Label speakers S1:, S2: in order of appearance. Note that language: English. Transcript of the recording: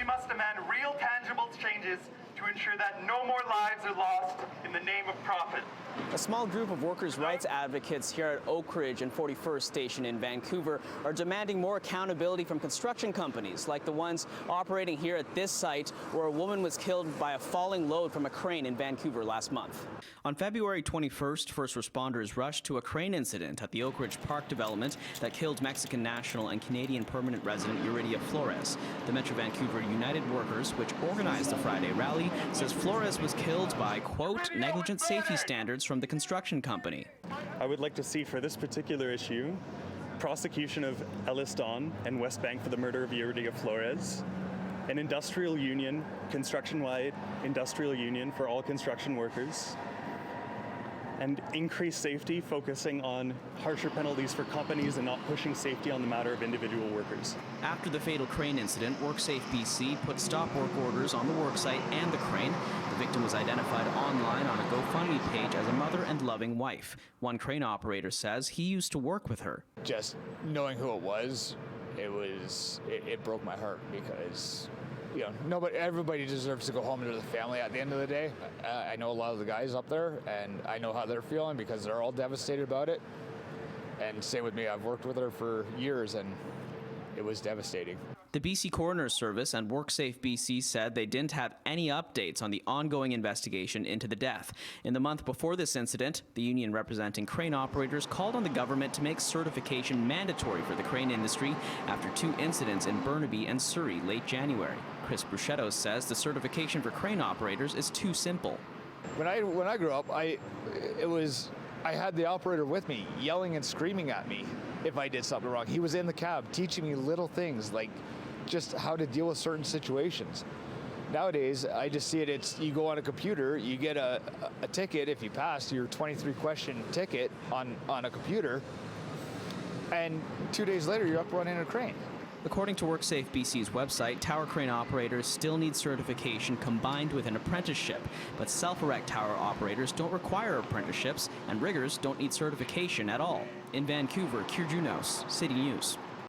S1: must demand real, tangible changes to ensure that no more lives are lost in the name of profit.
S2: A small group of workers' rights advocates here at Oakridge and 41st Station in Vancouver are demanding more accountability from construction companies like the ones operating here at this site where a woman was killed by a falling load from a crane in Vancouver last month. On February 21st, first responders rushed to a crane incident at the Oakridge Park development that killed Mexican national and Canadian permanent resident Yuridia Flores. The Metro Vancouver United Workers, which organized the Friday rally, says Flores was killed by, quote, negligent safety standards from the construction company.
S3: I would like to see for this particular issue, prosecution of Ellis Don and West Bank for the murder of Yuridia Flores, an industrial union, construction-wide industrial union for all construction workers, and increased safety, focusing on harsher penalties for companies and not pushing safety on the matter of individual workers.
S2: After the fatal crane incident, WorkSafe BC put stop work orders on the worksite and the crane. The victim was identified online on a GoFundMe page as a mother and loving wife. One crane operator says he used to work with her.
S4: Just knowing who it was, it broke my heart because, you know, everybody deserves to go home to the family at the end of the day. I know a lot of the guys up there, and I know how they're feeling because they're all devastated about it. And same with me, I've worked with her for years, and it was devastating.
S2: The BC Coroner's Service and WorkSafe BC said they didn't have any updates on the ongoing investigation into the death. In the month before this incident, the union representing crane operators called on the government to make certification mandatory for the crane industry after 2 incidents in Burnaby and Surrey late January. Chris Bruchetto says the certification for crane operators is too simple.
S4: When I grew up, I had the operator with me, yelling and screaming at me if I did something wrong. He was in the cab teaching me little things like just how to deal with certain situations. Nowadays, I just see it, you go on a computer, you get a ticket if you pass your 23-question ticket on a computer, and 2 days later you're up running a crane.
S2: According to WorkSafe BC's website, tower crane operators still need certification combined with an apprenticeship, but self-erect tower operators don't require apprenticeships, and riggers don't need certification at all. In Vancouver, Kier Junos, City News.